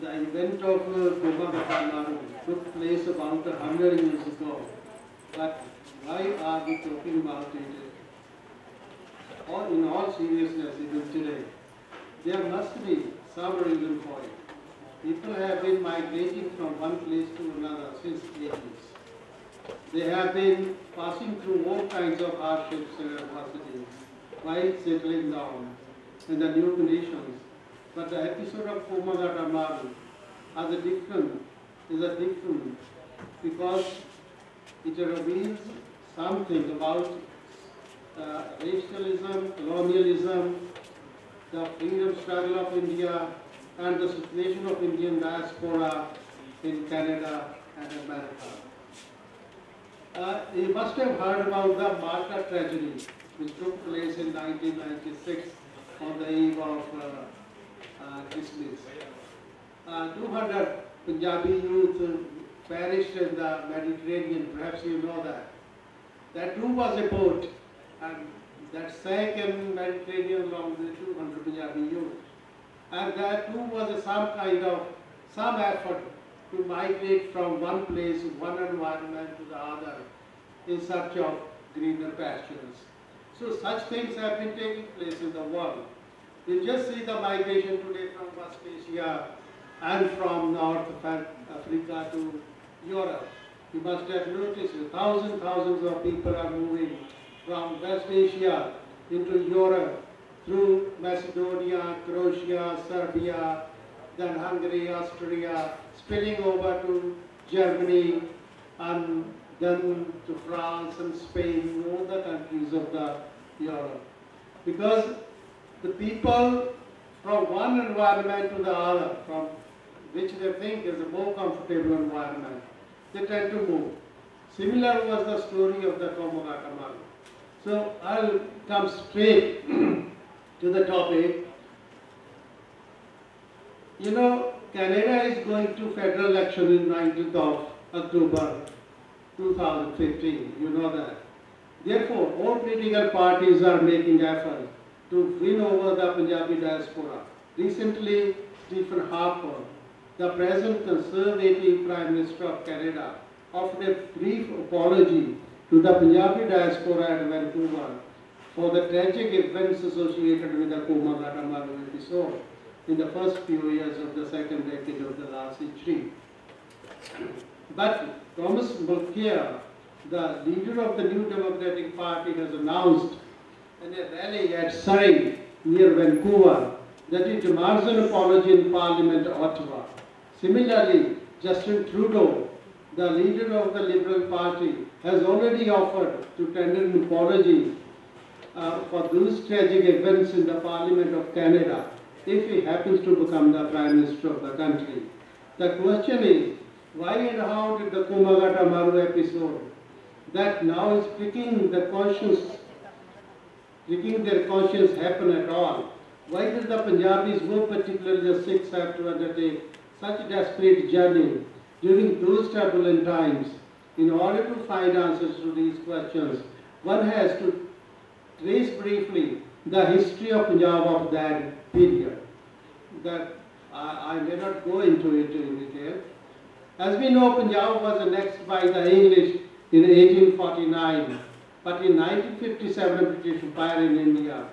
the event of Komagata Maru took place about 100 years ago. But why are we talking about it? Or in all seriousness, even today, there must be some reason for it. People have been migrating from one place to another since the 80s. They have been passing through all kinds of hardships and adversity while settling down in the new conditions. But the episode of Komagata Maru is different because it reveals something about racialism, colonialism, the freedom struggle of India, and the situation of Indian diaspora in Canada and America. You must have heard about the Malta tragedy, which took place in 1996 on the eve of Christmas. 200 Punjabi youth perished in the Mediterranean, perhaps you know that. That too was a boat, and that sank in Mediterranean along with 200 Punjabi youth. And that too was some effort to migrate from one place, one environment to the other in search of greener pastures. So such things have been taking place in the world. You just see the migration today from West Asia and from North Africa to Europe. You must have noticed thousands of people are moving from West Asia into Europe through Macedonia, Croatia, Serbia, then Hungary, Austria, spilling over to Germany, and then to France and Spain, all the countries of the Europe. Because the people from one environment to the other, from which they think is a more comfortable environment, they tend to move. Similar was the story of the Komagata Maru. So I'll come straight to the topic. You know, Canada is going to federal election in 19th of October 2015. You know that. Therefore, all political parties are making efforts to win over the Punjabi diaspora. Recently, Stephen Harper, the present Conservative Prime Minister of Canada, offered a brief apology to the Punjabi diaspora at Vancouver for the tragic events associated with the Komagata Maru episode in the first few years of the second decade of the last century. But Thomas Mulcair, the leader of the New Democratic Party, has announced in a rally at Surrey near Vancouver that it demands an apology in Parliament, Ottawa. Similarly, Justin Trudeau, the leader of the Liberal Party, has already offered to tender an apology for those tragic events in the Parliament of Canada if he happens to become the Prime Minister of the country. The question is, why and how did the Komagata Maru episode that now is pricking their conscience happen at all? Why did the Punjabis, more particularly the Sikhs, have to undertake such a desperate journey during those turbulent times? In order to find answers to these questions, one has to trace briefly the history of Punjab of that period. That I may not go into it in detail. As we know, Punjab was annexed by the English in 1849, but in 1957 the British Empire in India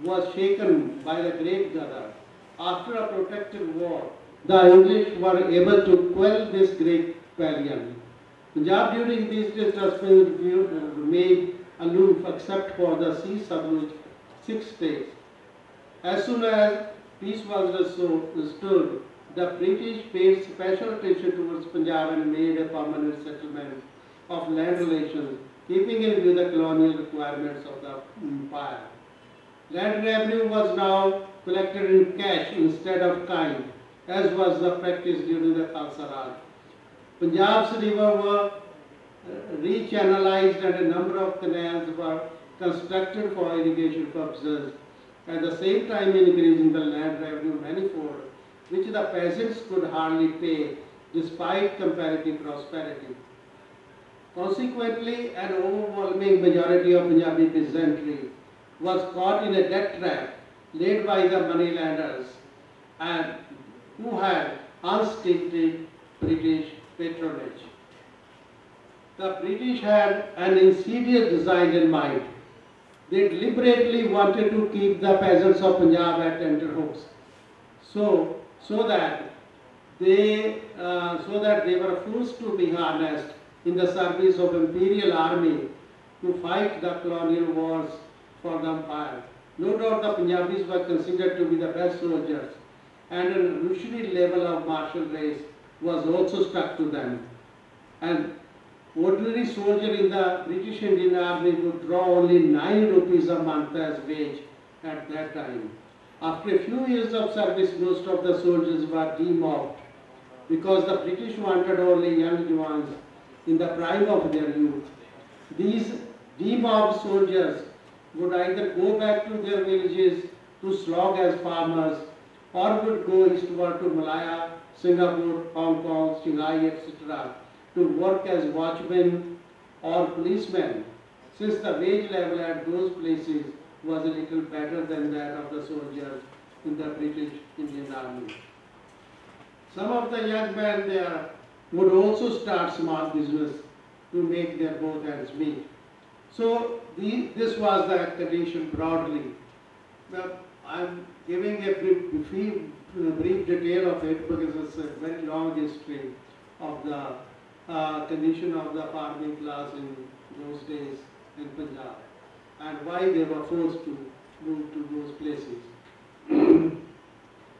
was shaken by the Great Ghadar. After a protracted war, the English were able to quell this great rebellion. Punjab during these disruptions remained aloof except for the sea-submerged 6 states. As soon as peace was restored, the British paid special attention towards Punjab and made a permanent settlement of land relations, keeping in view the colonial requirements of the empire. Land revenue was now collected in cash instead of kind, as was the practice during the Khalsa Raj. Punjab's rivers were rechannelized and a number of canals were constructed for irrigation purposes, at the same time increasing the land revenue manifold, which the peasants could hardly pay despite comparative prosperity. Consequently, an overwhelming majority of Punjabi peasantry was caught in a debt trap laid by the moneylenders and who had unstinted British patronage. The British had an insidious design in mind. They deliberately wanted to keep the peasants of Punjab at tenterhooks, so that they were forced to be harnessed in the service of imperial army to fight the colonial wars for the empire. No doubt the Punjabis were considered to be the best soldiers, and an revolutionary level of martial race was also stuck to them. And ordinary soldier in the British Indian Army would draw only 9 rupees a month as wage at that time. After a few years of service, most of the soldiers were demobbed because the British wanted only young Jawans in the prime of their youth. These demobbed soldiers would either go back to their villages to slog as farmers or would go eastward to Malaya, Singapore, Hong Kong, Shanghai, etc. to work as watchmen or policemen, since the wage level at those places was a little better than that of the soldiers in the British Indian Army. Some of the young men there would also start small business to make their both ends meet. So this was the condition broadly. Now, I'm giving a brief detail of it because it's a very long history of the condition of the farming class in those days in Punjab and why they were forced to move to those places.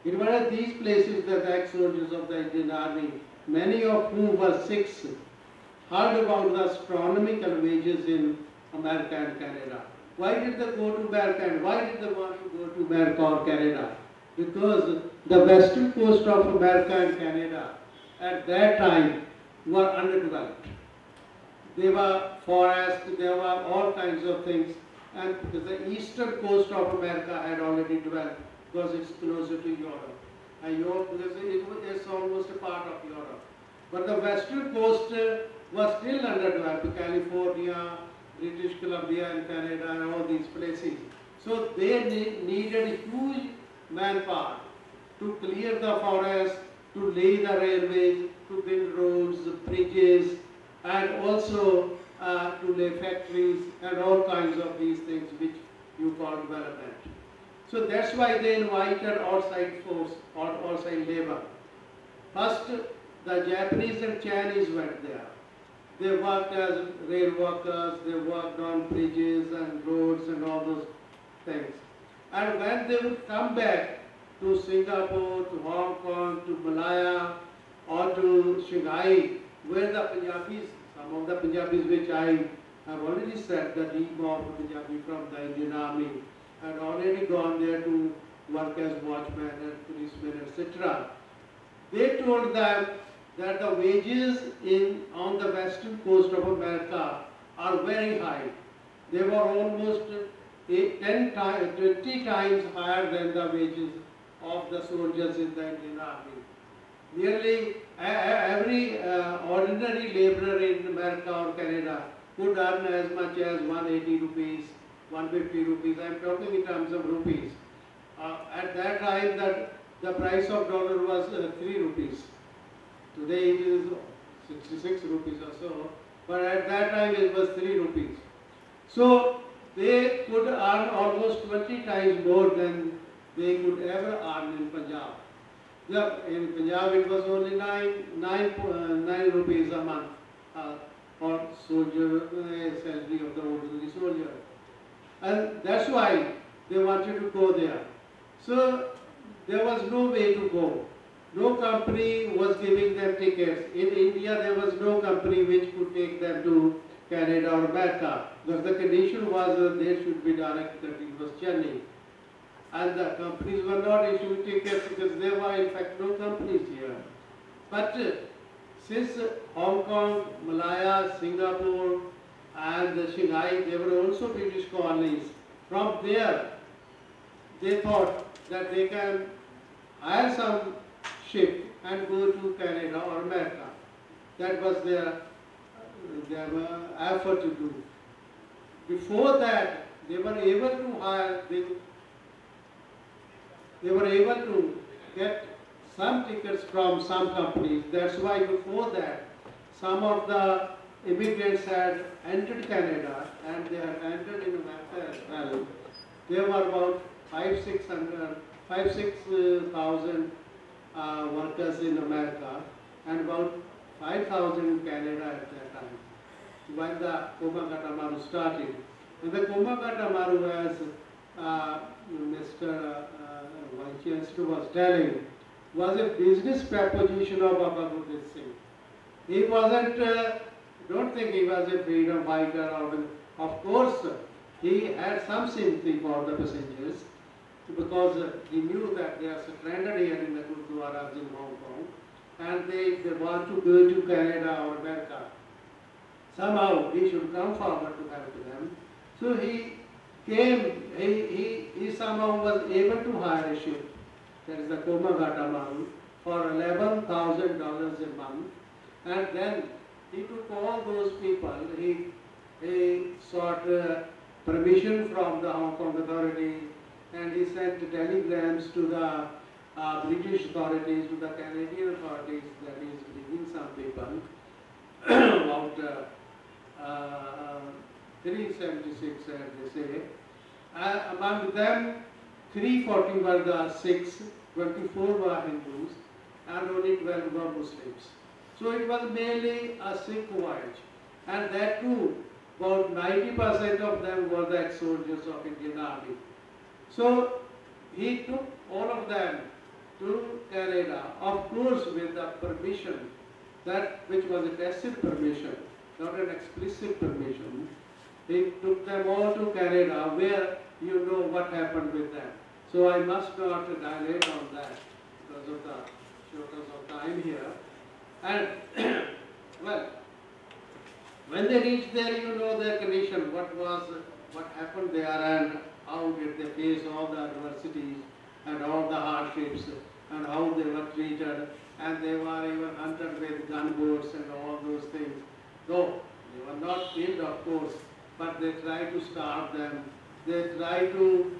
It was at these places that the ex-soldiers of the Indian Army, many of whom were Sikhs, heard about the astronomical wages in America and Canada. Why did they go to America and why did they want to go to America or Canada? Because the western coast of America and Canada at that time were underdeveloped. There were forests, there were all kinds of things, and because the eastern coast of America had already developed because it's closer to Europe. And Europe, because it's almost a part of Europe. But the western coast was still underdeveloped, California, British Columbia and Canada and all these places. So they needed huge manpower to clear the forest, to lay the railways, to build roads, bridges, and also to lay factories and all kinds of these things which you call development. So that's why they invited outside force or outside labor. First, the Japanese and Chinese went there. They worked as rail workers, they worked on bridges and roads and all those things. And when they would come back to Singapore, to Hong Kong, to Malaya, or to Shanghai, where the Punjabis, some of the Punjabis which I have already said, the demobbed Punjabi from the Indian Army, had already gone there to work as watchmen and policemen, etc. They told them that the wages on the western coast of America are very high. They were almost 20 times higher than the wages of the soldiers in the Indian Army. Nearly every ordinary laborer in America or Canada could earn as much as 180 rupees, 150 rupees. I am talking in terms of rupees. At that time, the price of dollar was 3 rupees. Today it is 66 rupees or so, but at that time it was 3 rupees. So they could earn almost 20 times more than they could ever earn in Punjab. In Punjab it was only 9 rupees a month for soldier, salary of the ordinary soldier. And that's why they wanted to go there. So there was no way to go. No company was giving them tickets. In India, there was no company which could take them to Canada or America. Because the condition was that there should be direct that it was Chennai. And the companies were not issuing tickets because there were in fact no companies here. But since Hong Kong, Malaya, Singapore and Shanghai, they were also British colonies. From there, they thought that they can hire some ship and go to Canada or America. That was their effort to do. Before that, they were able to hire, they were able to get some tickets from some companies. That's why before that, some of the immigrants had entered Canada and they had entered in America as well. There were about 6,000 workers in America and about 5,000 in Canada at that time when the Komagata Maru started. And the Komagata Maru, as Mr. Vice Chancellor was telling, was a business proposition of Baba Gurdeep Singh. He wasn't, don't think he was a freedom fighter. Of course, he had some sympathy for the passengers because he knew that they are stranded here in the Gurdwaras in Hong Kong and they want to go to Canada or America. Somehow he should come forward to help them. So he came, he somehow was able to hire a ship, that is the Komagata Maru, for $11,000 a month. And then he took all those people, he sought permission from the Hong Kong authorities and he sent telegrams to the British authorities, to the Canadian authorities, that he is bringing some people, about 376 as they say. Among them, 340 were the Sikhs, 24 were Hindus, and only 12 were Muslims. So it was mainly a Sikh voyage, and that too, about 90% of them were the ex-soldiers of Indian Army. So he took all of them to Canada, of course with the permission, that which was a tacit permission, not an explicit permission. He took them all to Canada, where you know what happened with them. So I must not dilate on that because of the shortness of time here. And well, when they reached there, you know their condition, what happened there and how did they face all the adversities and all the hardships and how they were treated, and they were even hunted with gunboats and all those things. Though they were not killed, of course, but they tried to starve them. They tried to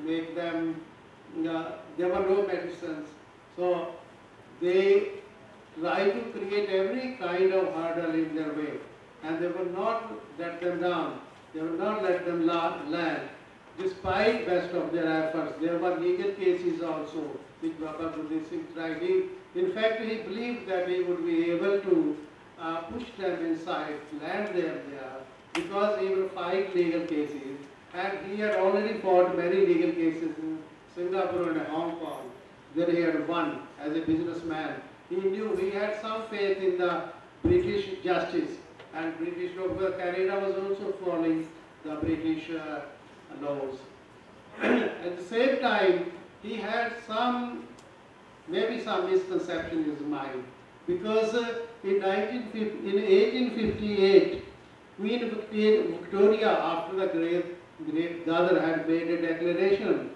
make them, there were no medicines. So they tried to create every kind of hurdle in their way. And they would not let them down. They would not let them land. Despite best of their efforts, there were legal cases also which Baba Gurdeep Singh tried. In fact, he believed that he would be able to push them inside, land them there, because he will fight legal cases. And he had already fought many legal cases in Singapore and Hong Kong, where he had won as a businessman. He knew, he had some faith in the British justice, and British Canada was also following the British laws. At the same time, he had maybe some misconception in his mind, because in 1858, Queen Victoria, after the great Gather, had made a declaration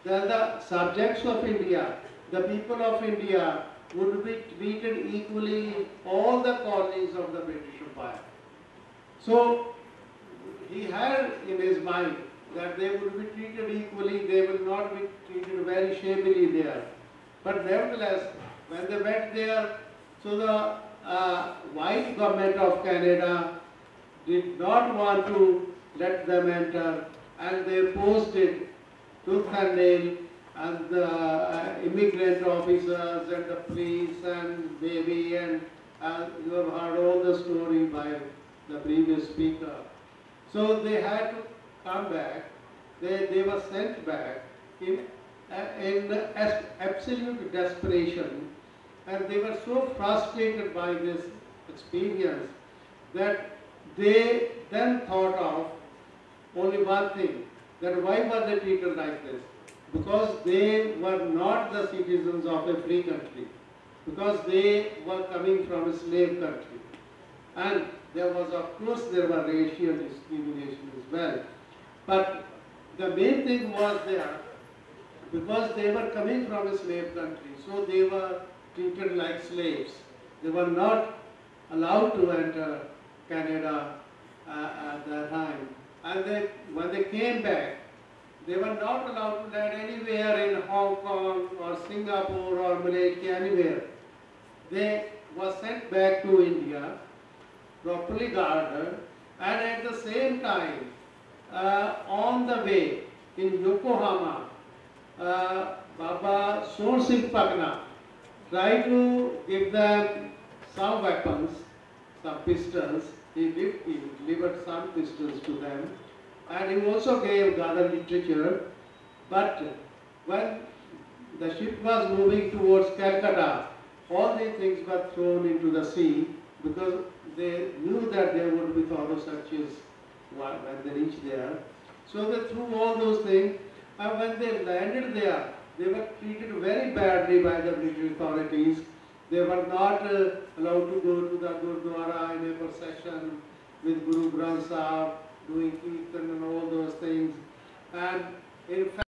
that the subjects of India, the people of India, would be treated equally in all the colonies of the British Empire. So he had in his mind that they would be treated equally, they will not be treated very shamefully there. But nevertheless, when they went there, so the white government of Canada did not want to let them enter, and they opposed it tooth and nail, and the immigrant officers and the police and Navy, and you have heard all the story by the previous speaker. So they had to come back. They were sent back in absolute desperation, and they were so frustrated by this experience that they then thought of only one thing, that why were they treated like this? Because they were not the citizens of a free country, because they were coming from a slave country. And there was, of course, there were racial discrimination as well. But the main thing was there, because they were coming from a slave country, so they were treated like slaves. They were not allowed to enter Canada at that time. And when they came back, they were not allowed to land anywhere in Hong Kong or Singapore or Malaysia, anywhere. They were sent back to India, properly guarded, and at the same time, on the way in Yokohama, Baba Son Singh Pagna tried to give them some weapons, some pistols. He delivered some pistols to them, and he also gave Gada literature. But when the ship was moving towards Calcutta, all these things were thrown into the sea because they knew that there would be thorough searches when they reached there. So they threw all those things, and when they landed there, they were treated very badly by the British authorities. They were not allowed to go to the Gurdwara in a procession with Guru Granth Sahib, doing Kirtan and all those things. And in fact,